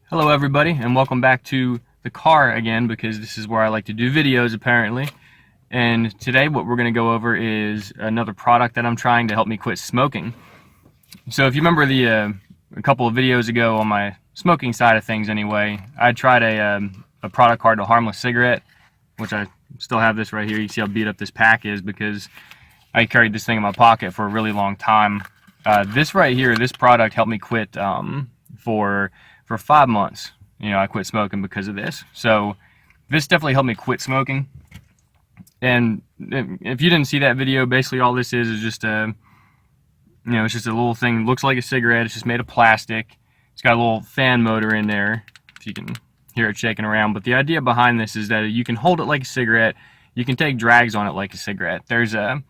Hello everybody, and welcome back to the car again, because this is where I like to do videos apparently. And today what we're going to go over is another product that I'm trying to help me quit smoking. So if you remember a couple of videos ago on my smoking side of things anyway, I tried a product called a harmless cigarette, which I still have this right here. You can see how beat up this pack is because I carried this thing in my pocket for a really long time. This right here, this product helped me quit for 5 months. I quit smoking because of this. So this definitely helped me quit smoking. And if you didn't see that video, basically all this is just it's just a little thing. It looks like a cigarette. It's just made of plastic. It's got a little fan motor in there, if you can hear it shaking around. But the idea behind this is that you can hold it like a cigarette. You can take drags on it like a cigarette. There's a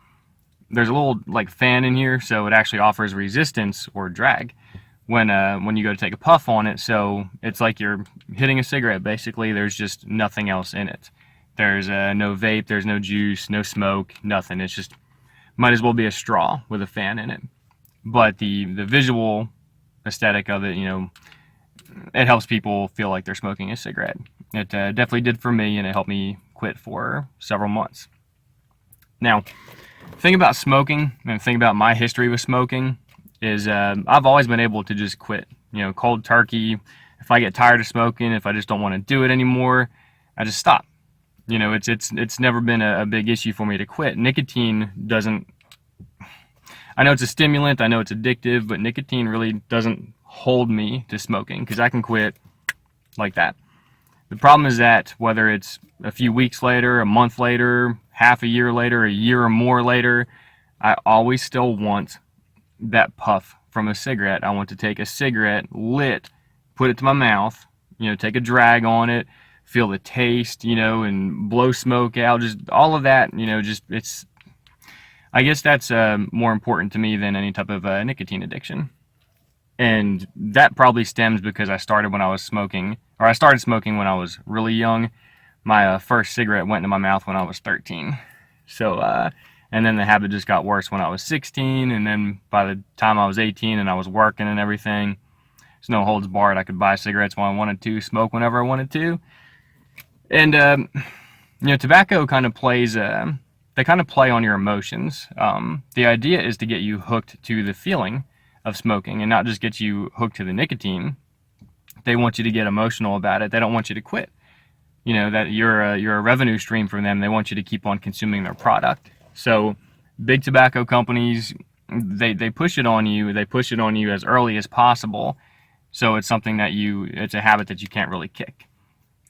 little like fan in here, so it actually offers resistance or drag when you go to take a puff on it. So it's like you're hitting a cigarette basically. There's just nothing else in it. There's no vape, there's no juice, no smoke, nothing. It's just might as well be a straw with a fan in it. But the visual aesthetic of it, it helps people feel like they're smoking a cigarette. It definitely did for me, and it helped me quit for several months. Now, the thing about smoking, and the thing about my history with smoking, is I've always been able to just quit. Cold turkey. If I get tired of smoking, if I just don't want to do it anymore, I just stop. It's never been a big issue for me to quit. Nicotine doesn't. I know it's a stimulant. I know it's addictive, but nicotine really doesn't hold me to smoking because I can quit like that. The problem is that whether it's a few weeks later, a month later, half a year later, a year or more later, I always still want that puff from a cigarette. I want to take a cigarette lit, put it to my mouth, take a drag on it, feel the taste, and blow smoke out, just all of that, I guess that's more important to me than any type of nicotine addiction. And that probably stems because I started when I was smoking, or I started smoking when I was really young. My first cigarette went into my mouth when I was 13. So, and then the habit just got worse when I was 16, and then by the time I was 18 and I was working and everything, there's no holds barred. I could buy cigarettes when I wanted to, smoke whenever I wanted to. And, tobacco kind of plays, they kind of play on your emotions. The idea is to get you hooked to the feeling of smoking and not just get you hooked to the nicotine. They want you to get emotional about it. They don't want you to quit. That you're a revenue stream for them. They want you to keep on consuming their product. So big tobacco companies, they push it on you. They push it on you as early as possible. So it's something that it's a habit that you can't really kick.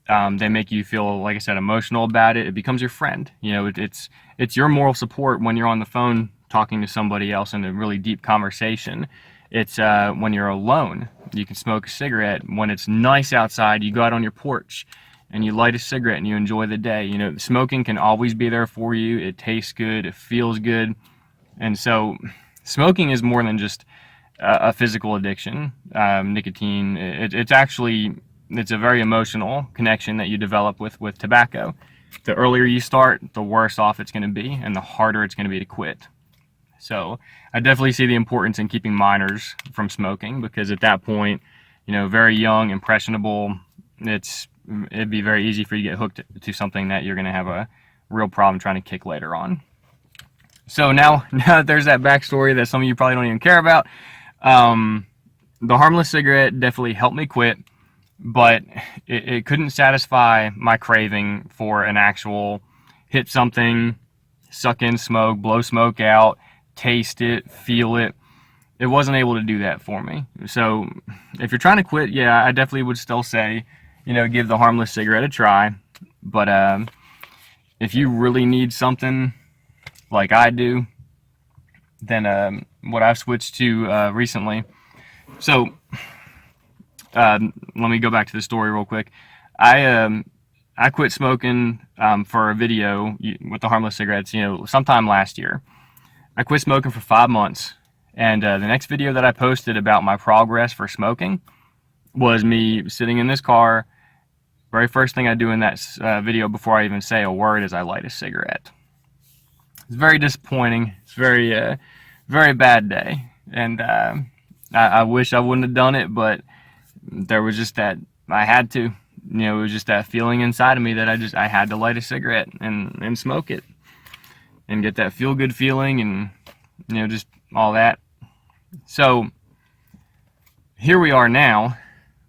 They make you feel, like I said, emotional about it. It becomes your friend. It's your moral support when you're on the phone talking to somebody else in a really deep conversation. It's when you're alone, you can smoke a cigarette. When it's nice outside, you go out on your porch and you light a cigarette and you enjoy the day. Smoking can always be there for you. It tastes good. It feels good. And so smoking is more than just a physical addiction. Nicotine, it's a very emotional connection that you develop with tobacco. The earlier you start, the worse off it's going to be, and the harder it's going to be to quit. So I definitely see the importance in keeping minors from smoking, because at that point, very young, impressionable, it'd be very easy for you to get hooked to something that you're going to have a real problem trying to kick later on. So now that there's that backstory that some of you probably don't even care about, the harmless cigarette definitely helped me quit, but it couldn't satisfy my craving for an actual hit something, suck in smoke, blow smoke out, taste it, feel it. It wasn't able to do that for me. So if you're trying to quit, yeah, I definitely would still say, give the harmless cigarette a try. But if you really need something like I do, then what I've switched to recently. So let me go back to the story real quick. I quit smoking for a video with the harmless cigarettes, sometime last year. I quit smoking for 5 months, and the next video that I posted about my progress for smoking was me sitting in this car. Very first thing I do in that video before I even say a word is I light a cigarette. It's very disappointing. It's very bad day, and I wish I wouldn't have done it, but there was just that I had to. It was just that feeling inside of me that I had to light a cigarette and smoke it and get that feel good feeling and just all that. So here we are now,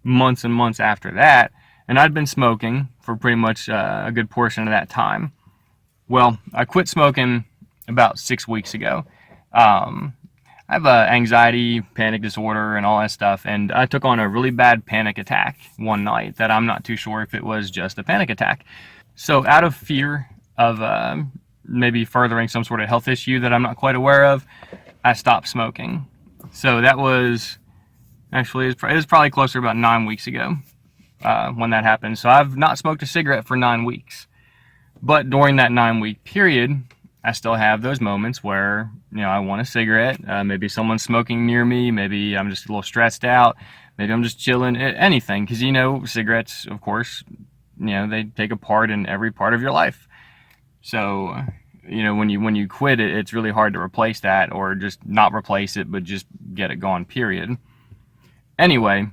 months and months after that, and I'd been smoking for pretty much a good portion of that time. Well, I quit smoking about 6 weeks ago. I have anxiety, panic disorder, and all that stuff, and I took on a really bad panic attack one night that I'm not too sure if it was just a panic attack. So out of fear of maybe furthering some sort of health issue that I'm not quite aware of, I stopped smoking. So that was, actually, it was probably closer to about 9 weeks ago when that happened. So I've not smoked a cigarette for 9 weeks. But during that 9-week period, I still have those moments where, I want a cigarette. Maybe someone's smoking near me. Maybe I'm just a little stressed out. Maybe I'm just chilling. Anything. Because, cigarettes, of course, they take a part in every part of your life. So, when you quit it, it's really hard to replace that, or just not replace it, but just get it gone, period. Anyway,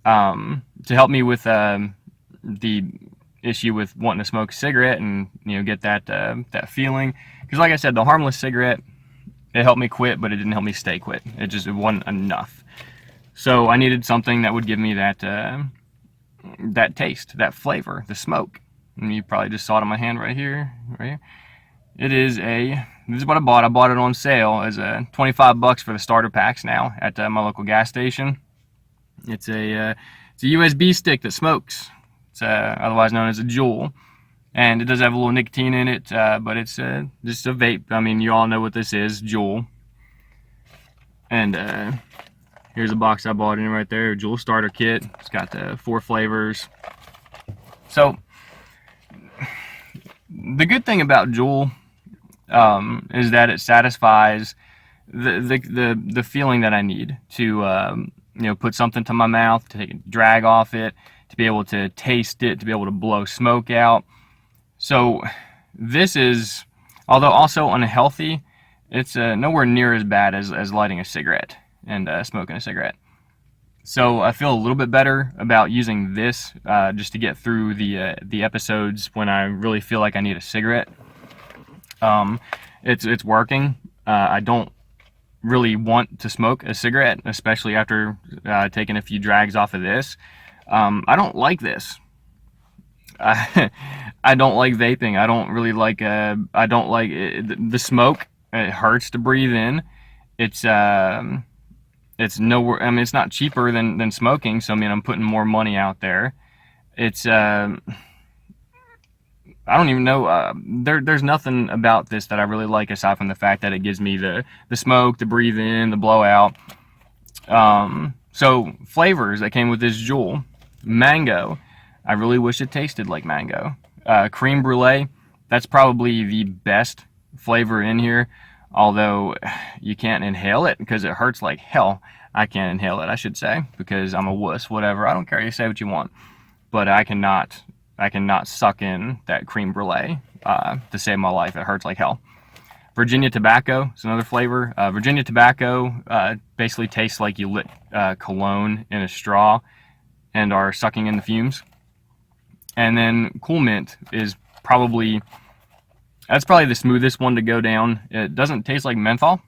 to help me with the issue with wanting to smoke a cigarette and get that feeling, because like I said, the harmless cigarette, it helped me quit, but it didn't help me stay quit. It wasn't enough. So I needed something that would give me that taste, that flavor, the smoke. And you probably just saw it on my hand right here. This is what I bought. I bought it on sale as $25 for the starter packs now at my local gas station. It's a USB stick that smokes. It's otherwise known as a Juul, and it does have a little nicotine in it, but it's just a vape. I mean, you all know what this is, Juul. And here's a box I bought in right there, Juul starter kit. It's got 4 flavors. So the good thing about Juul is that it satisfies the feeling that I need to put something to my mouth, to take a drag off it, to be able to taste it, to be able to blow smoke out. So this is, although also unhealthy, it's nowhere near as bad as lighting a cigarette and smoking a cigarette. So I feel a little bit better about using this just to get through the episodes when I really feel like I need a cigarette. It's working. I don't really want to smoke a cigarette, especially after taking a few drags off of this. I don't like this. I don't like vaping. I don't really like. I don't like the smoke. It hurts to breathe in. It's nowhere. I mean, it's not cheaper than smoking. So I mean, I'm putting more money out there. It's I don't even know. There's nothing about this that I really like aside from the fact that it gives me the smoke, the breathe in, the blowout. So flavors that came with this Juul. Mango, I really wish it tasted like mango. Cream brulee, that's probably the best flavor in here, although you can't inhale it because it hurts like hell. I can't inhale it, I should say, because I'm a wuss, whatever. I don't care, you say what you want. But I cannot suck in that cream brulee to save my life. It hurts like hell. Virginia tobacco is another flavor. Virginia tobacco basically tastes like you lit cologne in a straw and are sucking in the fumes. And then Cool Mint is probably the smoothest one to go down. It doesn't taste like menthol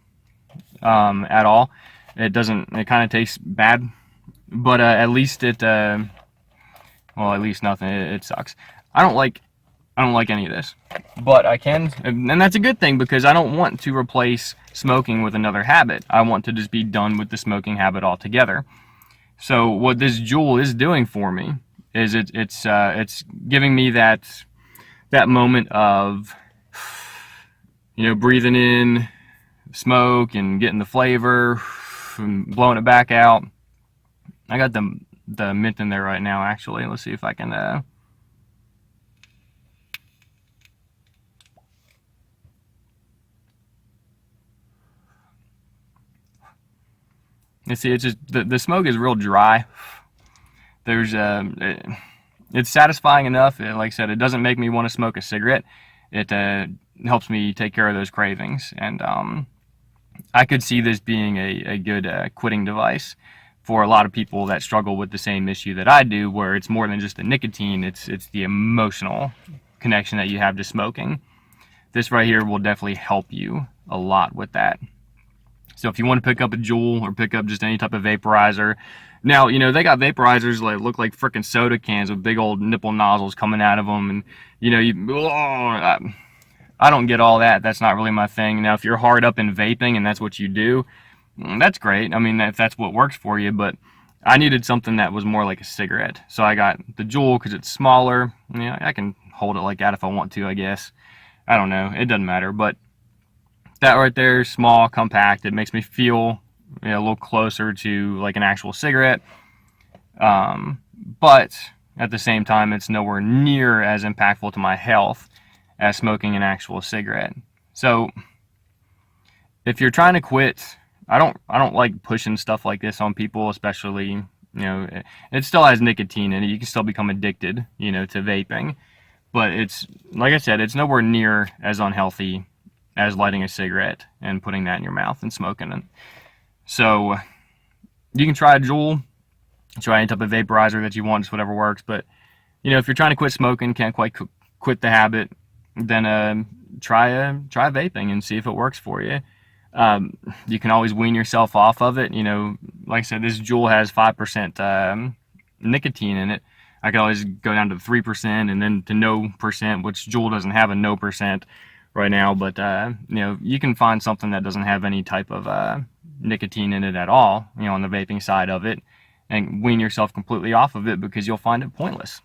at all. It kind of tastes bad, but at least at least nothing. It sucks. I don't like any of this, but I can, and that's a good thing because I don't want to replace smoking with another habit. I want to just be done with the smoking habit altogether. So what this Juul is doing for me is it's giving me that moment of breathing in smoke and getting the flavor and blowing it back out. I got the mint in there right now, actually. Let's see if I can you see, it's just the smoke is real dry. There's it's satisfying enough. Like I said, it doesn't make me want to smoke a cigarette. It helps me take care of those cravings, and I could see this being a good quitting device for a lot of people that struggle with the same issue that I do, where it's more than just the nicotine, it's the emotional connection that you have to smoking. This right here will definitely help you a lot with that. So if you want to pick up a Juul or pick up just any type of vaporizer, now, you know, they got vaporizers that look like freaking soda cans with big old nipple nozzles coming out of them, and you know, I don't get all that. That's not really my thing. Now, if you're hard up in vaping and that's what you do, that's great. I mean, if that's what works for you, but I needed something that was more like a cigarette. So I got the Juul because it's smaller. Yeah, I can hold it like that if I want to, I guess. I don't know. It doesn't matter. But that right there is small, compact. It makes me feel, you know, a little closer to like an actual cigarette. But at the same time, it's nowhere near as impactful to my health as smoking an actual cigarette. So if you're trying to quit, I don't like pushing stuff like this on people, especially, you know, it still has nicotine in it. You can still become addicted, you know, to vaping. But it's, like I said, it's nowhere near as unhealthy as lighting a cigarette and putting that in your mouth and smoking it. So you can try a Juul, try any type of vaporizer that you want, just whatever works. But, you know, if you're trying to quit smoking, can't quite quit the habit, then try vaping and see if it works for you. You can always wean yourself off of it. You know, like I said, this Juul has 5% nicotine in it. I could always go down to 3% and then to no percent, which Juul doesn't have a no percent right now. But you know, you can find something that doesn't have any type of nicotine in it at all, you know, on the vaping side of it, and wean yourself completely off of it because you'll find it pointless.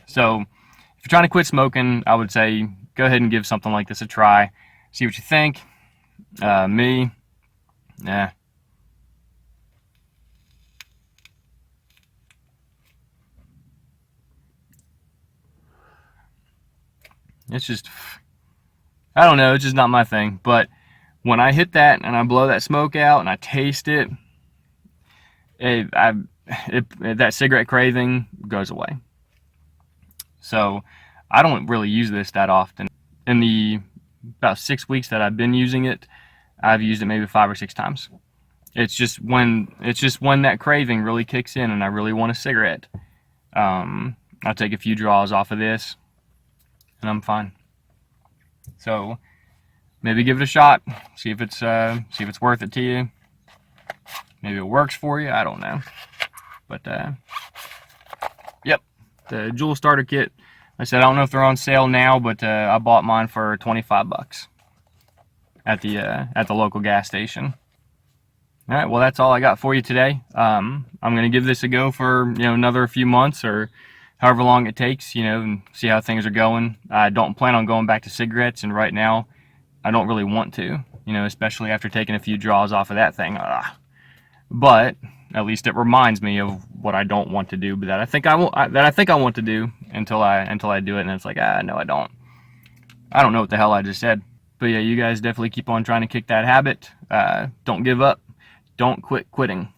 So if you're trying to quit smoking, I would say go ahead and give something like this a try. See what you think. Me, nah. It's just, I don't know, it's just not my thing. But when I hit that and I blow that smoke out and I taste it, that cigarette craving goes away. So I don't really use this that often. In the about 6 weeks that I've been using it, I've used it maybe 5 or 6 times. It's just when that craving really kicks in and I really want a cigarette, I'll take a few draws off of this and I'm fine. So maybe give it a shot, see if it's worth it to you. Maybe it works for you, I don't know. But yep, the Juul starter kit. I said I don't know if they're on sale now, but I bought mine for $25 at the local gas station. All right, well, that's all I got for you today. I'm gonna give this a go for, you know, another few months or however long it takes, you know, and see how things are going. I don't plan on going back to cigarettes, and right now I don't really want to, you know, especially after taking a few draws off of that thing. But at least it reminds me of what I don't want to do, but that I think I want to do until I do it, and it's like, no, I don't. I don't know what the hell I just said. But yeah, you guys definitely keep on trying to kick that habit. Don't give up. Don't quit quitting.